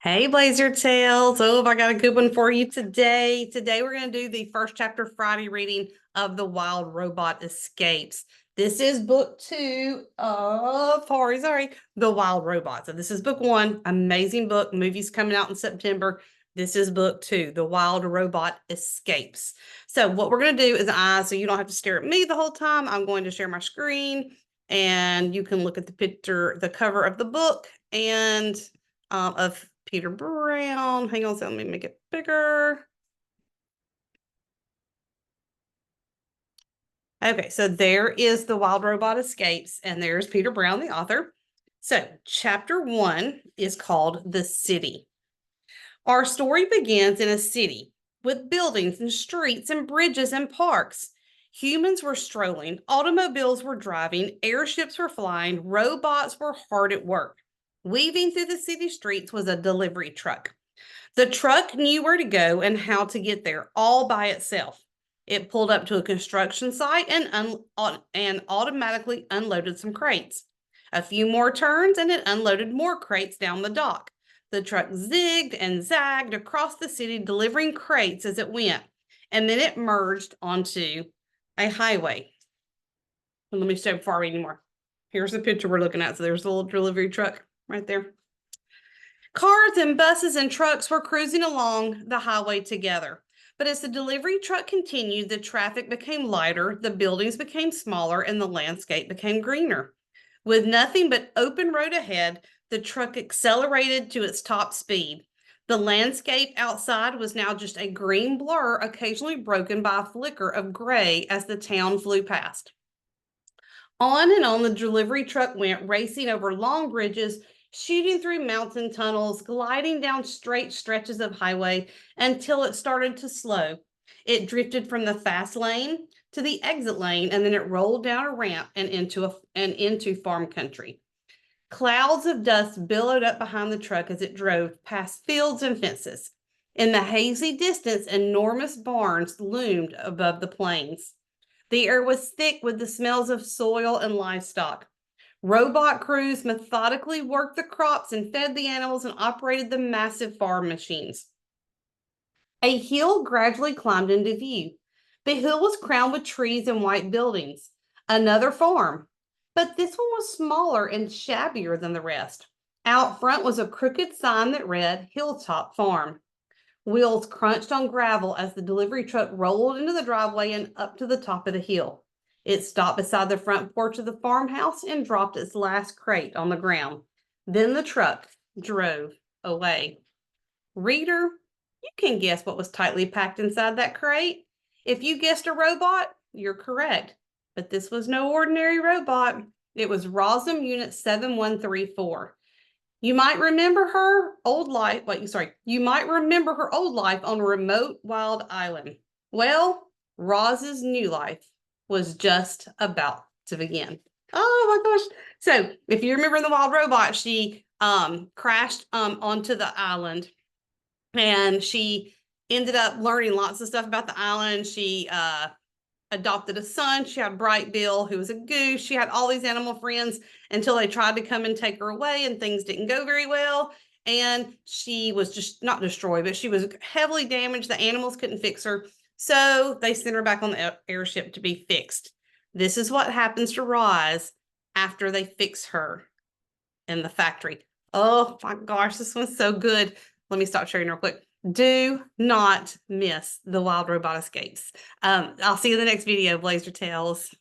Hey, Blazer Tales. Oh, I got a good one for you today. Today, we're going to do the first chapter Friday reading of The Wild Robot Escapes. This is book two of, sorry, The Wild Robot. So this is book one, amazing book. Movie's coming out in September. This is book two, The Wild Robot Escapes. So what we're going to do is so you don't have to stare at me the whole time, I'm going to share my screen and you can look at the picture, the cover of the book and of Peter Brown. Hang on, so let me make it bigger. Okay, so there is The Wild Robot Escapes, and there's Peter Brown, the author. So, chapter one is called The City. Our story begins in a city with buildings and streets and bridges and parks. Humans were strolling, automobiles were driving, airships were flying, robots were hard at work. Weaving through the city streets was a delivery truck. The truck knew where to go and how to get there all by itself. It pulled up to a construction site and automatically unloaded some crates. A few more turns and it unloaded more crates down the dock. The truck zigged and zagged across the city, delivering crates as it went, and then it merged onto a highway. Let me show before I read anymore. Here's the picture we're looking at. So there's the little delivery truck right there. Cars and buses and trucks were cruising along the highway together. But as the delivery truck continued, the traffic became lighter, the buildings became smaller, and the landscape became greener. With nothing but open road ahead, the truck accelerated to its top speed. The landscape outside was now just a green blur, occasionally broken by a flicker of gray as the town flew past. On and on the delivery truck went, racing over long bridges, shooting through mountain tunnels, gliding down straight stretches of highway until it started to slow. It drifted from the fast lane to the exit lane, and then it rolled down a ramp and into farm country. Clouds of dust billowed up behind the truck as it drove past fields and fences. In the hazy distance, enormous barns loomed above the plains. The air was thick with the smells of soil and livestock. Robot crews methodically worked the crops and fed the animals and operated the massive farm machines. A hill gradually climbed into view. The hill was crowned with trees and white buildings. Another farm, but this one was smaller and shabbier than the rest. Out front was a crooked sign that read Hilltop Farm. Wheels crunched on gravel as the delivery truck rolled into the driveway and up to the top of the hill. It stopped beside the front porch of the farmhouse and dropped its last crate on the ground. Then the truck drove away. Reader, you can guess what was tightly packed inside that crate. If you guessed a robot, you're correct. But this was no ordinary robot. It was Rosm Unit 7134. You might remember her old life. You might remember her old life on a remote wild island. Well, Roz's new life was just about to begin. Oh my gosh. So if you remember the wild robot, she crashed onto the island and she ended up learning lots of stuff about the island. She adopted a son. She had Bright Bill, who was a goose. She had all these animal friends until they tried to come and take her away, and things didn't go very well. And she was just not destroyed, but she was heavily damaged. The animals couldn't fix her. So they sent her back on the airship to be fixed. This is what happens to Roz after they fix her in the factory. Oh my gosh, this one's so good. Let me stop sharing real quick. Do not miss The Wild Robot Escapes. I'll see you in the next video, Blazer Tales.